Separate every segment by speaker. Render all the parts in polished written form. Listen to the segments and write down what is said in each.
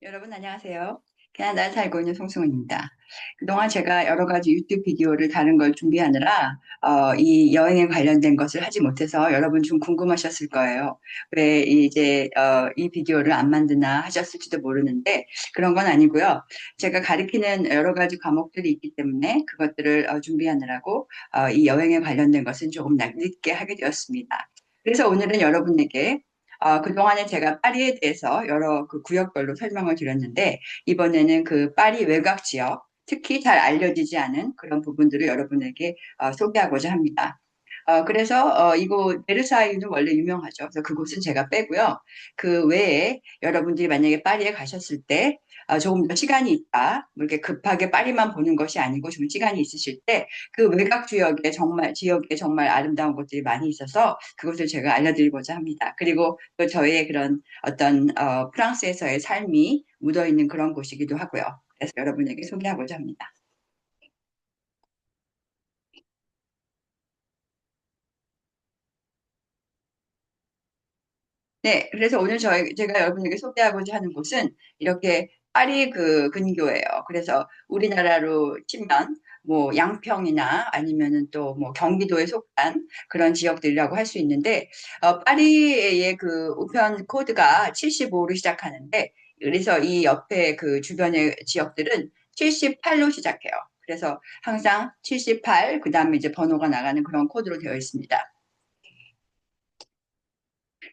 Speaker 1: 여러분 안녕하세요. 캐나다에 살고 있는 송승훈입니다. 그동안 제가 여러 가지 유튜브 비디오를 다른 걸 준비하느라 이 여행에 관련된 것을 하지 못해서 여러분 좀 궁금하셨을 거예요. 왜 이제 이 비디오를 안 만드나 하셨을지도 모르는데 그런 건 아니고요. 제가 가리키는 여러 가지 과목들이 있기 때문에 그것들을 준비하느라고 이 여행에 관련된 것은 조금 늦게 하게 되었습니다. 그래서 오늘은 여러분에게 그동안에 제가 파리에 대해서 여러 그 구역별로 설명을 드렸는데, 이번에는 그 파리 외곽 지역, 특히 잘 알려지지 않은 그런 부분들을 여러분에게 소개하고자 합니다. 그래서 이곳 베르사유는 원래 유명하죠. 그래서 그곳은 제가 빼고요. 그 외에 여러분들이 만약에 파리에 가셨을 때 조금 더 시간이 있다. 뭐 이렇게 급하게 파리만 보는 것이 아니고 좀 시간이 있으실 때 그 외곽 지역에 정말 아름다운 곳들이 많이 있어서 그것을 제가 알려드리고자 합니다. 그리고 또 저의 그런 어떤 프랑스에서의 삶이 묻어 있는 그런 곳이기도 하고요. 그래서 여러분에게 소개하고자 합니다. 네, 그래서 오늘 제가 여러분에게 소개하고자 하는 곳은 이렇게 파리 그 근교예요. 그래서 우리나라로 치면 뭐 양평이나 아니면은 또 뭐 경기도에 속한 그런 지역들이라고 할 수 있는데, 파리의 그 우편 코드가 75로 시작하는데, 그래서 이 옆에 그 주변의 지역들은 78로 시작해요. 그래서 항상 78, 그 다음에 이제 번호가 나가는 그런 코드로 되어 있습니다.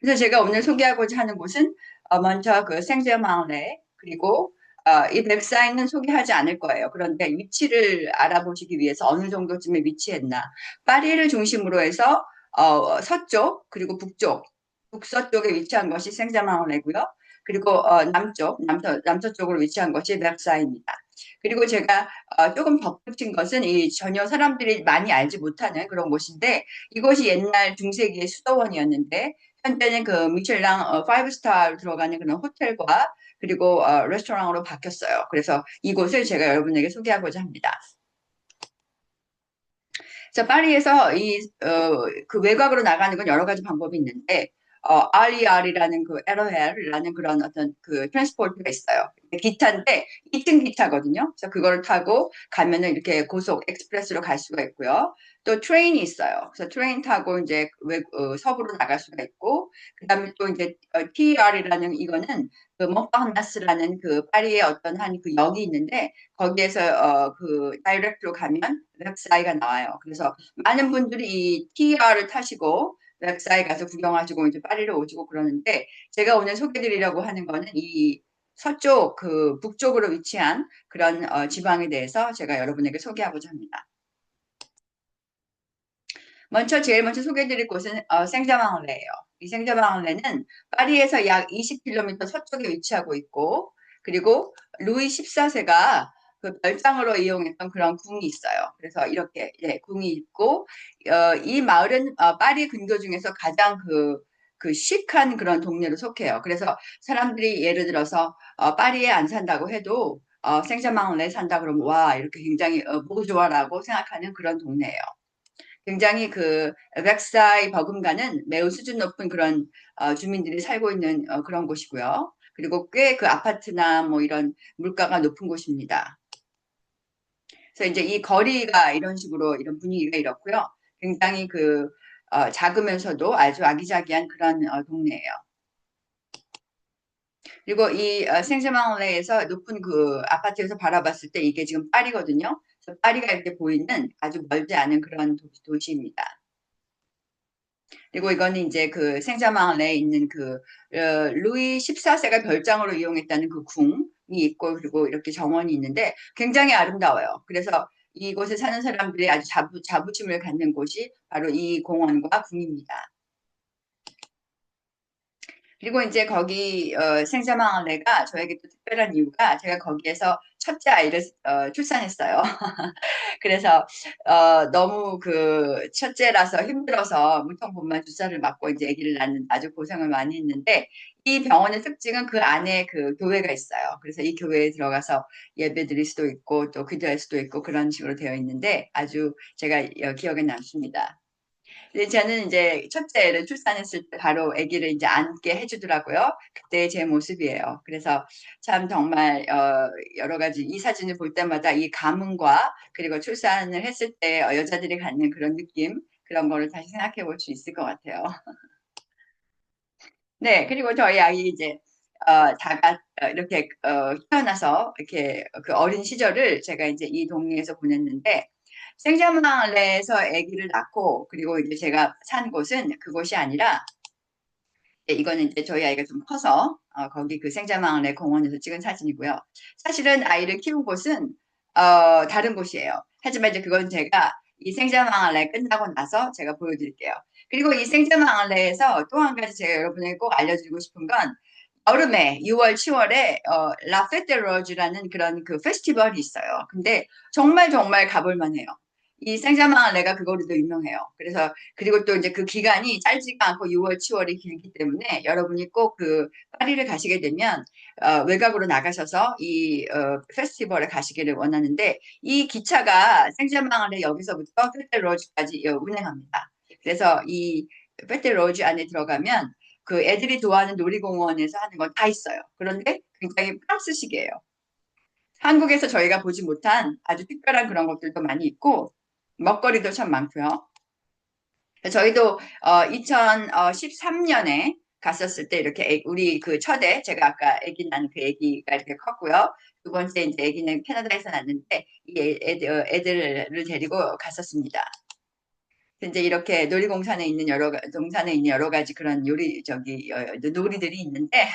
Speaker 1: 그래서 제가 오늘 소개하고자 하는 곳은 먼저 그 생제마을레 그리고 이 웹사이트는 소개하지 않을 거예요. 그런데 위치를 알아보시기 위해서 어느 정도쯤에 위치했나. 파리를 중심으로 해서 서쪽 그리고 북서쪽에 위치한 것이 생제마을레고요. 그리고 남서쪽으로 위치한 것이 웹사이입니다. 그리고 제가 조금 덧붙인 것은 이 전혀 사람들이 많이 알지 못하는 그런 곳인데, 이곳이 옛날 중세기의 수도원이었는데 현재는 그 미슐랑 5스타 들어가는 그런 호텔과 그리고 레스토랑으로 바뀌었어요. 그래서 이곳을 제가 여러분에게 소개하고자 합니다. 그래서 파리에서 그 외곽으로 나가는 건 여러 가지 방법이 있는데, RER이라는 그 LR라는 그런 어떤 그 트랜스포트가 있어요. 기차인데 2층 기차거든요. 그래서 그거를 타고 가면은 이렇게 고속 엑스프레스로 갈 수가 있고요. 또 트레인이 있어요. 그래서 트레인 타고 이제 서부로 나갈 수가 있고, 그다음에 또 이제 TR이라는 이거는 그 몽파르나스라는 그 파리의 어떤 한 그 역이 있는데 거기에서 그 다이렉트로 가면 웹사이가 나와요. 그래서 많은 분들이 이 TR을 타시고 웹사이 가서 구경하시고 이제 파리를 오시고 그러는데, 제가 오늘 소개드리려고 하는 거는 이 서쪽 그 북쪽으로 위치한 그런 지방에 대해서 제가 여러분에게 소개하고자 합니다. 제일 먼저 소개해드릴 곳은 생자망을레예요. 이 생자망을레는 파리에서 약 20km 서쪽에 위치하고 있고, 그리고 루이 14세가 그 별장으로 이용했던 그런 궁이 있어요. 그래서 이렇게 궁이 있고, 이 마을은 파리 근교 중에서 가장 그 시크한 그런 동네로 속해요. 그래서 사람들이 예를 들어서 파리에 안 산다고 해도 생자망을레 산다 그러면 와 이렇게 굉장히 보조화라고 생각하는 그런 동네예요. 굉장히 그 렉사이 버금가는 매우 수준 높은 그런 주민들이 살고 있는 그런 곳이고요. 그리고 꽤 그 아파트나 뭐 이런 물가가 높은 곳입니다. 그래서 이제 이 거리가 이런 식으로 이런 분위기가 이렇고요. 굉장히 그 작으면서도 아주 아기자기한 그런 동네예요. 그리고 이 생제망레에서 높은 그 아파트에서 바라봤을 때 이게 지금 파리거든요. 그래서 파리가 이렇게 보이는 아주 멀지 않은 그런 도시입니다. 그리고 이거는 이제 그 생자마을에 있는 그 루이 14세가 별장으로 이용했다는 그 궁이 있고, 그리고 이렇게 정원이 있는데 굉장히 아름다워요. 그래서 이곳에 사는 사람들이 아주 자부심을 갖는 곳이 바로 이 공원과 궁입니다. 그리고 이제 거기 생자마을레가 저에게 또 특별한 이유가, 제가 거기에서 첫째 아이를 출산했어요. 그래서 너무 그 첫째라서 힘들어서 무통분만 주사를 맞고 이제 아기를 낳는 아주 고생을 많이 했는데, 이 병원의 특징은 그 안에 그 교회가 있어요. 그래서 이 교회에 들어가서 예배 드릴 수도 있고 또 기도할 수도 있고 그런 식으로 되어 있는데 아주 제가 기억에 남습니다. 근데 저는 이제 첫째를 출산했을 때 바로 아기를 이제 안게 해주더라고요. 그때 제 모습이에요. 그래서 참 정말 여러 가지 이 사진을 볼 때마다 이 가문과 그리고 출산을 했을 때 여자들이 갖는 그런 느낌 그런 거를 다시 생각해 볼 수 있을 것 같아요. 네, 그리고 저희 아이 이제 이렇게 태어나서 이렇게 그 어린 시절을 제가 이제 이 동네에서 보냈는데 생자망래에서 아기를 낳고 그리고 이제 제가 산 곳은 그곳이 아니라 이거는 이제 저희 아이가 좀 커서 거기 그 생자망래 공원에서 찍은 사진이고요. 사실은 아이를 키운 곳은 다른 곳이에요. 하지만 이제 그건 제가 이 생자망래 끝나고 나서 제가 보여드릴게요. 그리고 이 생자망래에서 또 한 가지 제가 여러분에게 꼭 알려드리고 싶은 건 여름에 6월, 7월에 라페테로즈라는 그런 그 페스티벌이 있어요. 근데 정말 정말 가볼 만해요. 이 생자망알레가 그거로도 유명해요. 그래서 그리고 또 이제 그 기간이 짧지가 않고 6월, 7월이 길기 때문에 여러분이 꼭 그 파리를 가시게 되면 외곽으로 나가셔서 이 페스티벌에 가시기를 원하는데 이 기차가 생자망알레 여기서부터 페테로즈까지 운행합니다. 그래서 이 페테로즈 안에 들어가면 그 애들이 좋아하는 놀이공원에서 하는 건 다 있어요. 그런데 굉장히 프랑스식이에요. 한국에서 저희가 보지 못한 아주 특별한 그런 것들도 많이 있고 먹거리도 참 많고요. 저희도 2013년에 갔었을 때 이렇게 우리 그 첫애 제가 아까 아기 낳은 그 아기가 이렇게 컸고요. 두 번째 이제 아기는 캐나다에서 낳는데 이 애들을 데리고 갔었습니다. 이제 이렇게 놀이공산에 있는 동산에 있는 여러 가지 그런 놀이들이 있는데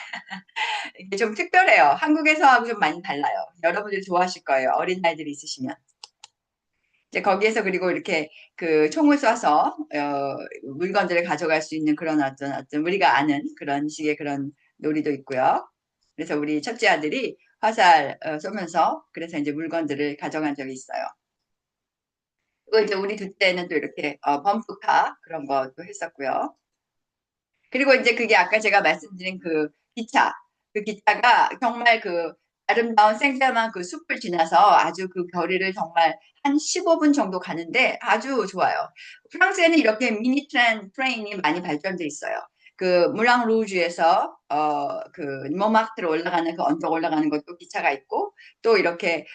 Speaker 1: 이게 좀 특별해요. 한국에서하고 좀 많이 달라요. 여러분들이 좋아하실 거예요. 어린아이들이 있으시면. 이제 거기에서 그리고 이렇게 그 총을 쏴서 물건들을 가져갈 수 있는 그런 어떤 우리가 아는 그런 식의 그런 놀이도 있고요. 그래서 우리 첫째 아들이 화살 쏘면서 그래서 이제 물건들을 가져간 적이 있어요. 그리고 이제 우리 둘째는 또 이렇게 범프카 그런 것도 했었고요. 그리고 이제 그게 아까 제가 말씀드린 그 기차, 그 기차가 정말 그 아름다운 생자만 그 숲을 지나서 아주 그 거리를 정말 한 15분 정도 가는데 아주 좋아요. 프랑스에는 이렇게 미니 트레인이 많이 발전돼 있어요. 그 물랑 루즈에서 그 모마르트로 올라가는 그 언덕 올라가는 것도 기차가 있고 또 이렇게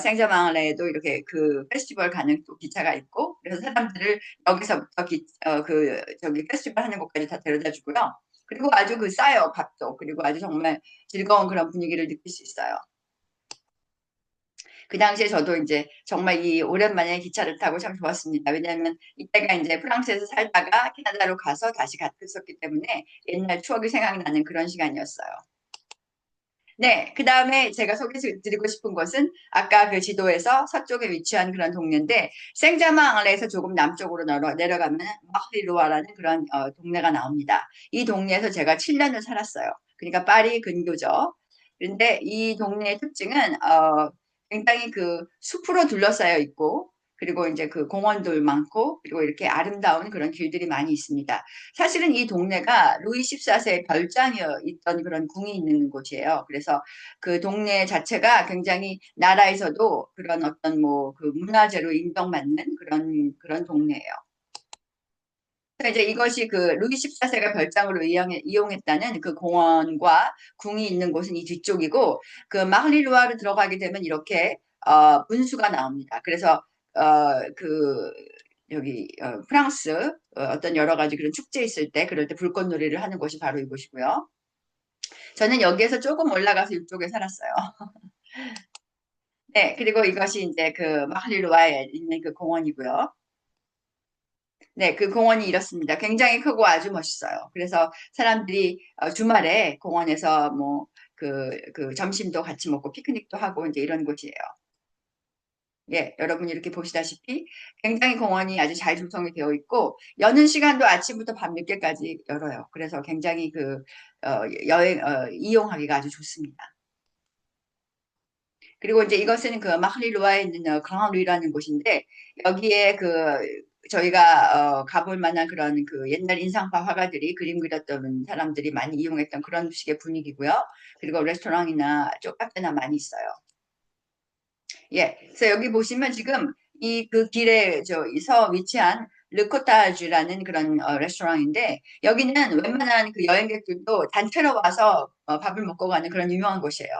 Speaker 1: 생자망레에도 이렇게 그 페스티벌 가는 또 기차가 있고 그래서 사람들을 여기서부터 저기 페스티벌 하는 곳까지 다 데려다 주고요. 그리고 아주 그 싸요, 밥도. 그리고 아주 정말 즐거운 그런 분위기를 느낄 수 있어요. 그 당시에 저도 이제 정말 이 오랜만에 기차를 타고 참 좋았습니다. 왜냐하면 이때가 이제 프랑스에서 살다가 캐나다로 가서 다시 갔었기 때문에 옛날 추억이 생각나는 그런 시간이었어요. 네, 그 다음에 제가 소개드리고 싶은 것은 아까 그 지도에서 서쪽에 위치한 그런 동네인데 생자망을에서 조금 남쪽으로 내려가면 마흐리루아라는 그런 동네가 나옵니다. 이 동네에서 제가 7년을 살았어요. 그러니까 파리 근교죠. 그런데 이 동네의 특징은 굉장히 그 숲으로 둘러싸여 있고 그리고 이제 그 공원들 많고 그리고 이렇게 아름다운 그런 길들이 많이 있습니다. 사실은 이 동네가 루이 14세의 별장이 있던 그런 궁이 있는 곳이에요. 그래서 그 동네 자체가 굉장히 나라에서도 그런 어떤 뭐 그 문화재로 인정받는 그런 동네예요. 그래서 이제 이것이 그 루이 14세가 별장으로 이용했다는 그 공원과 궁이 있는 곳은 이 뒤쪽이고 그 마흐리루아를 들어가게 되면 이렇게 분수가 나옵니다. 그래서 그 여기 프랑스 어떤 여러 가지 그런 축제 있을 때 그럴 때 불꽃놀이를 하는 곳이 바로 이곳이고요. 저는 여기에서 조금 올라가서 이쪽에 살았어요. 네, 그리고 이것이 이제 그 마흐리루아에 있는 그 공원이고요. 네, 그 공원이 이렇습니다. 굉장히 크고 아주 멋있어요. 그래서 사람들이 주말에 공원에서 뭐 그 점심도 같이 먹고 피크닉도 하고 이제 이런 곳이에요. 예, 여러분이 이렇게 보시다시피 굉장히 공원이 아주 잘 조성이 되어 있고 여는 시간도 아침부터 밤늦게까지 열어요. 그래서 굉장히 이용하기가 아주 좋습니다. 그리고 이제 이것은 그 마흐리루아에 있는 강화루이라는 곳인데 여기에 저희가 가볼 만한 그런 그 옛날 인상파 화가들이 그림 그렸던 사람들이 많이 이용했던 그런 식의 분위기고요. 그리고 레스토랑이나 쪽 카페나 많이 있어요. 예, 그래서 여기 보시면 지금 이 그 길에 저서 위치한 르코타주라는 그런 레스토랑인데 여기는 웬만한 그 여행객들도 단체로 와서 밥을 먹고 가는 그런 유명한 곳이에요.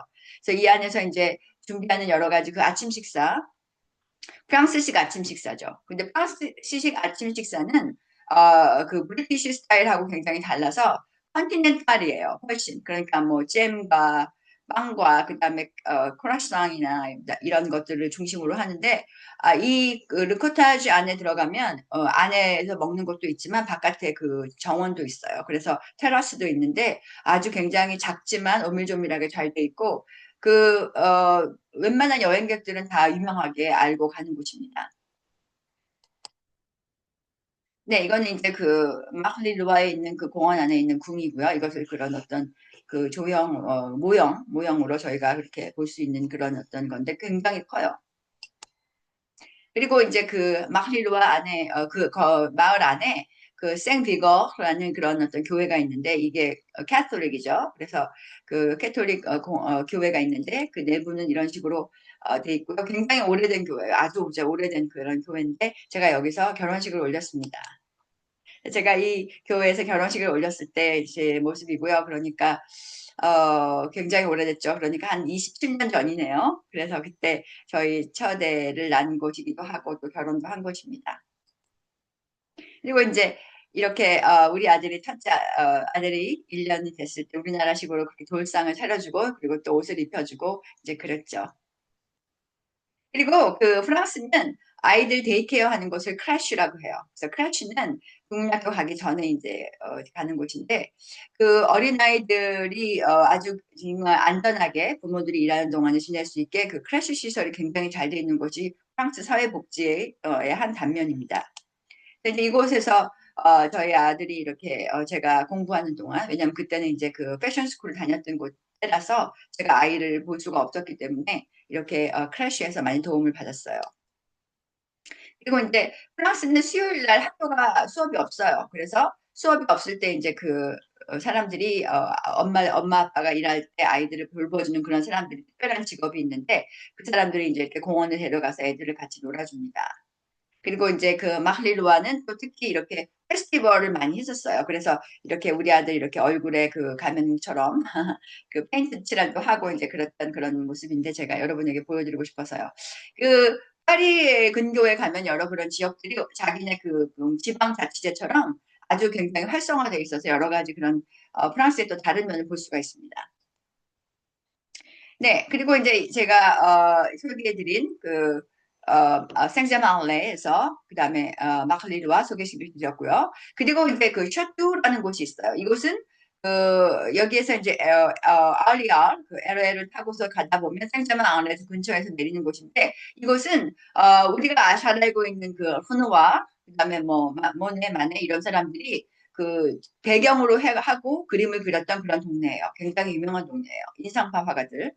Speaker 1: 그래서 이 안에서 이제 준비하는 여러 가지 그 아침 식사, 프랑스식 아침 식사죠. 근데 프랑스식 아침 식사는 그 브리티시 스타일하고 굉장히 달라서 컨티넨탈이에요. 훨씬. 그러니까 뭐 잼과 빵과 그다음에 크로아상이나 이런 것들을 중심으로 하는데 이그 르코타주 안에 들어가면 안에서 먹는 것도 있지만 바깥에 그 정원도 있어요. 그래서 테라스도 있는데 아주 굉장히 작지만 오밀조밀하게 잘 돼 있고 웬만한 여행객들은 다 유명하게 알고 가는 곳입니다. 네, 이거는 이제 그 마클리루아에 있는 그 공원 안에 있는 궁이고요. 이것을 그런 어떤 그 모형으로 저희가 그렇게 볼 수 있는 그런 어떤 건데 굉장히 커요. 그리고 이제 그 마클리루아 안에 마을 안에 그 생비거라는 그런 어떤 교회가 있는데 이게 캐톨릭이죠. 그래서 그 캐톨릭 교회가 있는데 그 내부는 이런 식으로 돼 있고요. 굉장히 오래된 교회예요. 아주 이제 오래된 그런 교회인데 제가 여기서 결혼식을 올렸습니다. 제가 이 교회에서 결혼식을 올렸을 때 제 모습이고요. 그러니까 굉장히 오래됐죠. 그러니까 한 27년 전이네요. 그래서 그때 저희 첫애를 낳은 곳이기도 하고 또 결혼도 한 곳입니다. 그리고 이제 이렇게 우리 아들이 아들이 1년이 됐을 때 우리나라식으로 그렇게 돌상을 차려주고 그리고 또 옷을 입혀주고 이제 그랬죠. 그리고 그 프랑스는 아이들 데이케어 하는 곳을 크래쉬라고 해요. 그래서 크래쉬는 국민학교 가기 전에 이제 가는 곳인데 그 어린아이들이 아주 정말 안전하게 부모들이 일하는 동안에 지낼 수 있게 그 크래쉬 시설이 굉장히 잘 돼 있는 곳이 프랑스 사회복지의 한 단면입니다. 근데 이곳에서 저희 아들이 이렇게 제가 공부하는 동안 왜냐하면 그때는 이제 그 패션 스쿨을 다녔던 곳이라서 제가 아이를 볼 수가 없었기 때문에 이렇게 크래쉬에서 많이 도움을 받았어요. 그리고 이제 프랑스는 수요일 날 학교가 수업이 없어요. 그래서 수업이 없을 때 이제 그 사람들이 엄마 아빠가 일할 때 아이들을 돌봐주는 그런 사람들이 특별한 직업이 있는데 그 사람들이 이제 이렇게 공원에 데려가서 애들을 같이 놀아줍니다. 그리고 이제 그 마흐리루아는 또 특히 이렇게 페스티벌을 많이 했었어요. 그래서 이렇게 우리 아들 이렇게 얼굴에 그 가면처럼 그 페인트 칠하기도 하고 이제 그랬던 그런 모습인데 제가 여러분에게 보여드리고 싶어서요. 그 파리 근교에 가면 여러 그런 지역들이 자기네 그 지방자치제처럼 아주 굉장히 활성화되어 있어서 여러 가지 그런 프랑스의 또 다른 면을 볼 수가 있습니다. 네, 그리고 이제 제가 소개해드린 그 생제마을레에서 그다음에 마클리르와 소개시켜 드렸고요. 그리고 이제 그 샤뚜라는 곳이 있어요. 이곳은 여기에서 이제 알리알 그 LA를 타고서 가다 보면 생제마을레에서 근처에서 내리는 곳인데 이곳은 우리가 잘 알고 있는 그 후누와 그다음에 뭐 모네 마네 이런 사람들이 그 배경으로 하고 그림을 그렸던 그런 동네예요. 굉장히 유명한 동네예요. 인상파 화가들.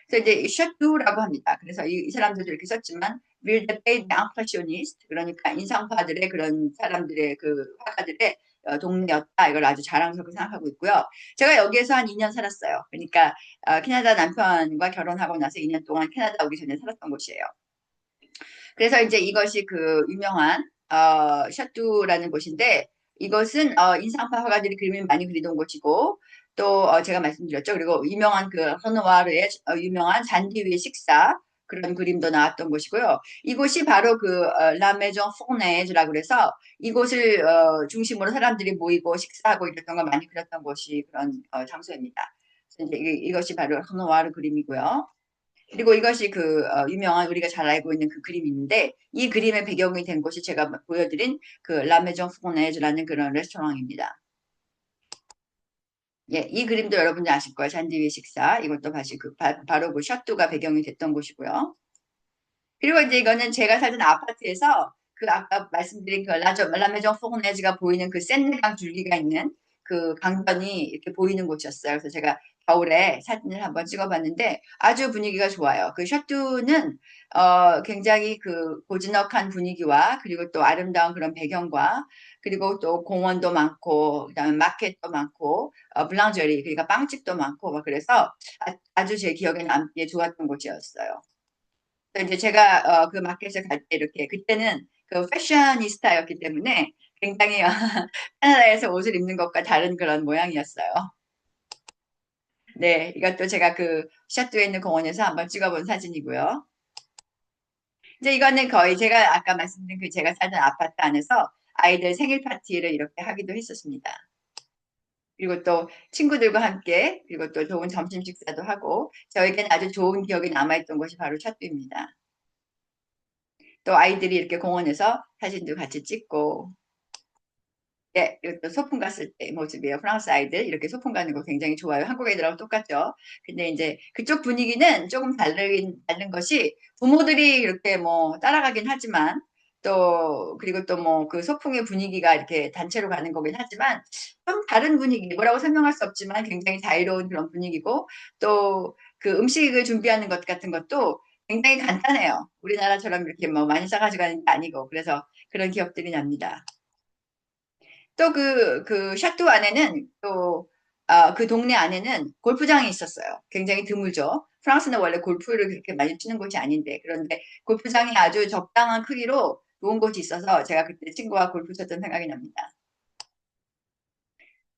Speaker 1: 그래서 이제 샤뚜라고 합니다. 그래서 이 사람들도 이렇게 썼지만 Ville de Pays d'Impressionniste 그러니까 인상파들의 그런 사람들의 그 화가들의 동네였다. 이걸 아주 자랑스럽게 생각하고 있고요. 제가 여기에서 한 2년 살았어요. 그러니까 캐나다 남편과 결혼하고 나서 2년 동안 캐나다 오기 전에 살았던 곳이에요. 그래서 이제 이것이 그 유명한 샤뚜라는 곳인데 이것은 인상파 화가들이 그림을 많이 그리던 곳이고 또 제가 말씀드렸죠. 그리고 유명한 그 허누아르의 유명한 잔디 위의 식사 그런 그림도 나왔던 곳이고요. 이곳이 바로 그 라메종 포네즈라고 그래서 이곳을 중심으로 사람들이 모이고 식사하고 이랬던 걸 많이 그렸던 곳이 그런 장소입니다. 그래서 이제 이것이 바로 허누아르 그림이고요. 그리고 이것이 그 유명한 우리가 잘 알고 있는 그 그림인데 이 그림의 배경이 된 곳이 제가 보여드린 그 라메종 포네즈라는 그런 레스토랑입니다. 예, 이 그림도 여러분이 아실 거예요. 잔디 위의 식사. 이것도 다시 바로 그 샤뚜가 배경이 됐던 곳이고요. 그리고 이제 이거는 제가 살던 아파트에서 그 아까 말씀드린 그 라메종 포네즈가 보이는 그 센강 줄기가 있는 그 강변이 이렇게 보이는 곳이었어요. 그래서 제가 겨울에 사진을 한번 찍어봤는데 아주 분위기가 좋아요. 그 샤뚜는 굉장히 그 고즈넉한 분위기와 그리고 또 아름다운 그런 배경과 그리고 또 공원도 많고 그다음에 마켓도 많고 블랑저리 그러니까 빵집도 많고 막 그래서 아주 제 기억에 남기에 좋았던 곳이었어요. 이제 제가 그 마켓에 갈 때 이렇게 그때는 그 패셔니스타였기 때문에 굉장히 캐나다에서 옷을 입는 것과 다른 그런 모양이었어요. 네, 이것도 제가 그 샤뚜에 있는 공원에서 한번 찍어본 사진이고요. 이제 이거는 거의 제가 아까 말씀드린 그 제가 살던 아파트 안에서 아이들 생일 파티를 이렇게 하기도 했었습니다. 그리고 또 친구들과 함께 그리고 또 좋은 점심 식사도 하고 저에게는 아주 좋은 기억이 남아있던 것이 바로 샤뚜입니다. 또 아이들이 이렇게 공원에서 사진도 같이 찍고 네, 이것도 소풍 갔을 때 모습이에요. 프랑스 아이들 이렇게 소풍 가는 거 굉장히 좋아요. 한국 애들하고 똑같죠. 근데 이제 그쪽 분위기는 조금 다른 것이 부모들이 이렇게 뭐 따라가긴 하지만 또 그리고 또 뭐 그 소풍의 분위기가 이렇게 단체로 가는 거긴 하지만 좀 다른 분위기 뭐라고 설명할 수 없지만 굉장히 자유로운 그런 분위기고 또 그 음식을 준비하는 것 같은 것도 굉장히 간단해요. 우리나라처럼 이렇게 뭐 많이 싸가지고 가는 게 아니고 그래서 그런 기억들이 납니다. 또 그 샤또 안에는 또, 그 동네 안에는 골프장이 있었어요. 굉장히 드물죠. 프랑스는 원래 골프를 그렇게 많이 치는 곳이 아닌데, 그런데 골프장이 아주 적당한 크기로 좋은 곳이 있어서 제가 그때 친구와 골프 쳤던 생각이 납니다.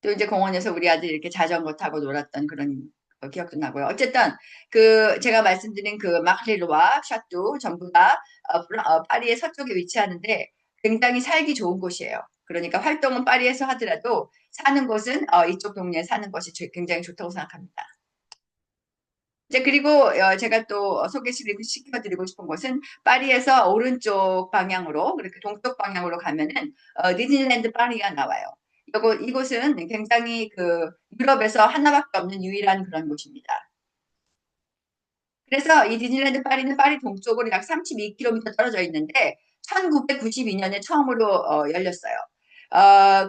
Speaker 1: 또 이제 공원에서 우리 아들이 이렇게 자전거 타고 놀았던 그런 기억도 나고요. 어쨌든 그 제가 말씀드린 그 마크릴로와 샤뚜 전부 다 파리의 서쪽에 위치하는데 굉장히 살기 좋은 곳이에요. 그러니까 활동은 파리에서 하더라도 사는 곳은 이쪽 동네에 사는 것이 굉장히 좋다고 생각합니다. 이제 그리고 제가 또 소개시켜드리고 싶은 곳은 파리에서 오른쪽 방향으로 그렇게 동쪽 방향으로 가면은 디즈니랜드 파리가 나와요. 이곳은 굉장히 그 유럽에서 하나밖에 없는 유일한 그런 곳입니다. 그래서 이 디즈니랜드 파리는 파리 동쪽으로 약 32km 떨어져 있는데 1992년에 처음으로 열렸어요.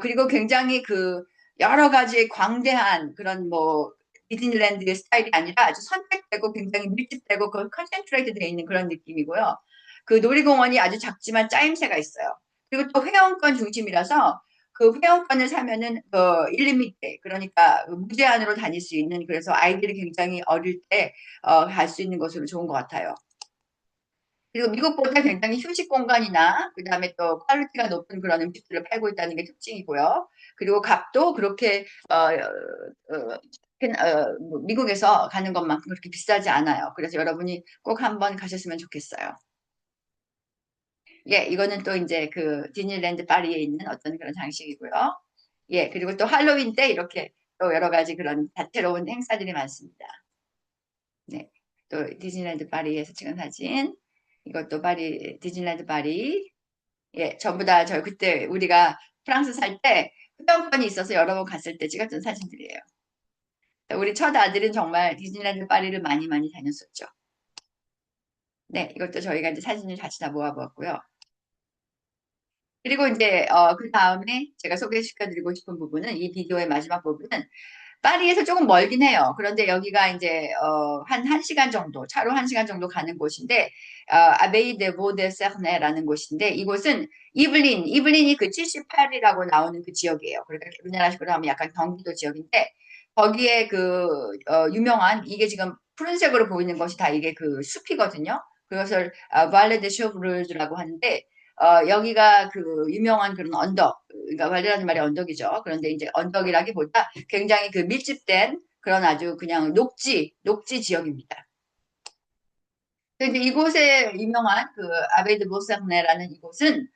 Speaker 1: 그리고 굉장히 그 여러 가지 광대한 그런 뭐 디즈니랜드의 스타일이 아니라 아주 선택되고 굉장히 밀집되고 그 컨센트레이트 되어 있는 그런 느낌이고요. 그 놀이공원이 아주 작지만 짜임새가 있어요. 그리고 또 회원권 중심이라서 그 회원권을 사면은 일리미트 그러니까 무제한으로 다닐 수 있는 그래서 아이들이 굉장히 어릴 때 갈 수 있는 것으로 좋은 것 같아요. 그리고 미국보다 굉장히 휴식 공간이나 그다음에 또 퀄리티가 높은 그런 음식들을 팔고 있다는 게 특징이고요. 그리고 값도 그렇게 뭐 미국에서 가는 것만큼 그렇게 비싸지 않아요. 그래서 여러분이 꼭 한번 가셨으면 좋겠어요. 예, 이거는 또 이제 그 디즈니랜드 파리에 있는 어떤 그런 장식이고요. 예, 그리고 또 할로윈 때 이렇게 또 여러 가지 그런 다채로운 행사들이 많습니다. 네, 또 디즈니랜드 파리에서 찍은 사진. 이것도 파리, 디즈니랜드 파리. 예, 전부 다 저 그때 우리가 프랑스 살 때 흡연권이 있어서 여러 번 갔을 때 찍었던 사진들이에요. 우리 첫 아들은 정말 디즈니랜드 파리를 많이 많이 다녔었죠. 네, 이것도 저희가 이제 사진을 다시 다 모아보았고요. 그리고 이제 그 다음에 제가 소개시켜드리고 싶은 부분은 이 비디오의 마지막 부분은 파리에서 조금 멀긴 해요. 그런데 여기가 이제 한 1시간 정도, 차로 1시간 정도 가는 곳인데 아베이 데 보데 세르네라는 곳인데 이곳은 이블린이 그 78이라고 나오는 그 지역이에요. 그러니까 우리나라식으로 하면 약간 경기도 지역인데 거기에 그 유명한 이게 지금 푸른색으로 보이는 것이 다 이게 그 숲이거든요. 그것을 발레 데 쇼브르즈라고 하는데 여기가 그 유명한 그런 언덕, 그러니까 발레라는 말이 언덕이죠. 그런데 이제 언덕이라기보다 굉장히 그 밀집된 그런 아주 그냥 녹지 지역입니다. 근데 이곳에 유명한 그 아베드 보상네라는 이곳은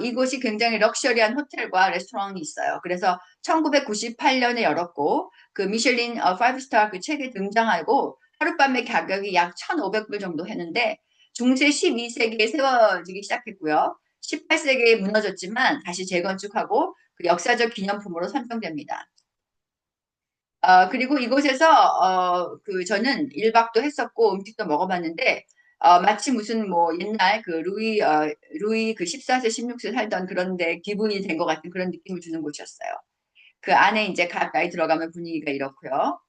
Speaker 1: 이곳이 굉장히 럭셔리한 호텔과 레스토랑이 있어요. 그래서 1998년에 열었고 그 미슐린 5스타 그 책에 등장하고 하룻밤의 가격이 약 1,500불 정도 했는데 중세 12세기에 세워지기 시작했고요. 18세기에 무너졌지만 다시 재건축하고 그 역사적 기념품으로 선정됩니다. 그리고 이곳에서, 그, 저는 1박도 했었고, 음식도 먹어봤는데, 마치 무슨 뭐 옛날 그 루이 그 14세, 16세 살던 그런데 기분이 된 것 같은 그런 느낌을 주는 곳이었어요. 그 안에 이제 가까이 들어가면 분위기가 이렇고요.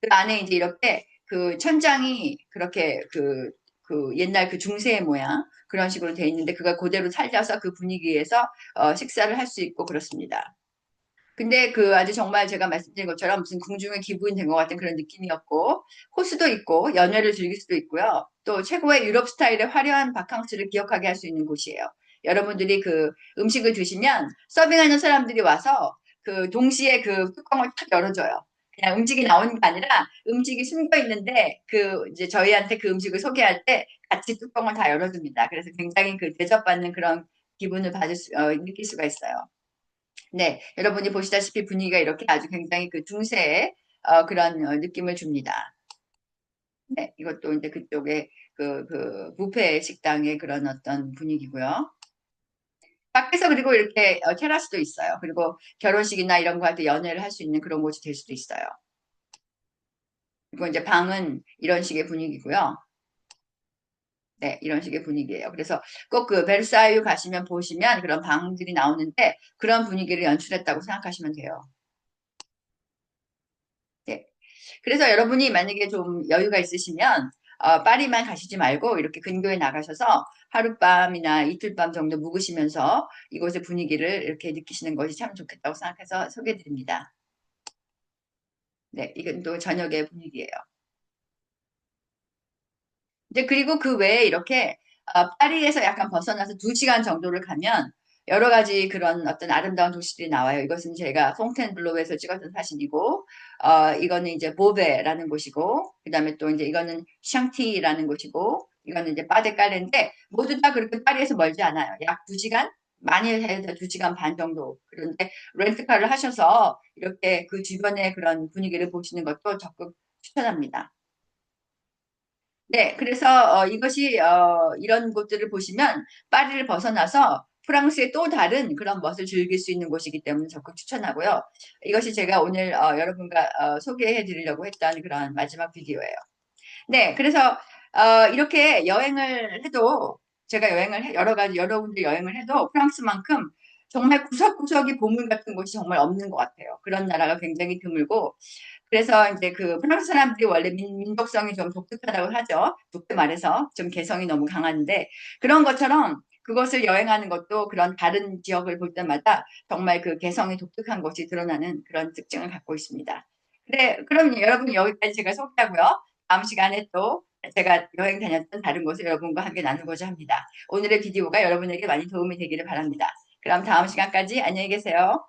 Speaker 1: 그 안에 이제 이렇게 그 천장이 그렇게 그 옛날 그 중세의 모양 그런 식으로 돼 있는데 그걸 그대로 살려서 그 분위기에서 식사를 할 수 있고 그렇습니다. 근데 그 아주 정말 제가 말씀드린 것처럼 무슨 궁중의 기부인 된 것 같은 그런 느낌이었고, 호수도 있고, 연회를 즐길 수도 있고요. 또 최고의 유럽 스타일의 화려한 바캉스를 기억하게 할 수 있는 곳이에요. 여러분들이 그 음식을 드시면 서빙하는 사람들이 와서 그 동시에 그 뚜껑을 탁 열어줘요. 그냥 음식이 나오는 게 아니라 음식이 숨겨 있는데 그 이제 저희한테 그 음식을 소개할 때 같이 뚜껑을 다 열어줍니다. 그래서 굉장히 그 대접받는 그런 기분을 느낄 수가 있어요. 네, 여러분이 보시다시피 분위기가 이렇게 아주 굉장히 그 중세의 그런 느낌을 줍니다. 네, 이것도 이제 그쪽에 그 뷔페 식당의 그런 어떤 분위기고요. 밖에서 그리고 이렇게 테라스도 있어요. 그리고 결혼식이나 이런 거 할 때 연애를 할 수 있는 그런 곳이 될 수도 있어요. 그리고 이제 방은 이런 식의 분위기고요. 네, 이런 식의 분위기예요. 그래서 꼭 그 베르사유 가시면 보시면 그런 방들이 나오는데 그런 분위기를 연출했다고 생각하시면 돼요. 네. 그래서 여러분이 만약에 좀 여유가 있으시면 파리만 가시지 말고 이렇게 근교에 나가셔서 하룻밤이나 이틀밤 정도 묵으시면서 이곳의 분위기를 이렇게 느끼시는 것이 참 좋겠다고 생각해서 소개해 드립니다. 네, 이건 또 저녁의 분위기예요. 이제 그리고 그 외에 이렇게 파리에서 약간 벗어나서 2시간 정도를 가면 여러 가지 그런 어떤 아름다운 도시들이 나와요. 이것은 제가 퐁텐블로에서 찍었던 사진이고, 이거는 이제 보베라는 곳이고, 그 다음에 또 이제 이거는 샹티라는 곳이고, 이거는 이제 파데칼레인데 모두 다 그렇게 파리에서 멀지 않아요. 약 2시간? 많이 해서 2시간 반 정도. 그런데 렌트카를 하셔서 이렇게 그 주변의 그런 분위기를 보시는 것도 적극 추천합니다. 네, 그래서 이것이 이런 곳들을 보시면 파리를 벗어나서 프랑스의 또 다른 그런 멋을 즐길 수 있는 곳이기 때문에 적극 추천하고요. 이것이 제가 오늘 여러분과 소개해 드리려고 했던 그런 마지막 비디오예요. 네, 그래서 이렇게 여행을 해도 제가 여러 가지 여러 군데 여행을 해도 프랑스만큼 정말 구석구석이 보물 같은 곳이 정말 없는 것 같아요. 그런 나라가 굉장히 드물고 그래서 이제 그 프랑스 사람들이 원래 민족성이 좀 독특하다고 하죠. 좋게 말해서 좀 개성이 너무 강한데 그런 것처럼 그것을 여행하는 것도 그런 다른 지역을 볼 때마다 정말 그 개성이 독특한 것이 드러나는 그런 특징을 갖고 있습니다. 네, 그럼 여러분 여기까지 제가 소개하고요. 다음 시간에 또 제가 여행 다녔던 다른 곳을 여러분과 함께 나누고자 합니다. 오늘의 비디오가 여러분에게 많이 도움이 되기를 바랍니다. 그럼 다음 시간까지 안녕히 계세요.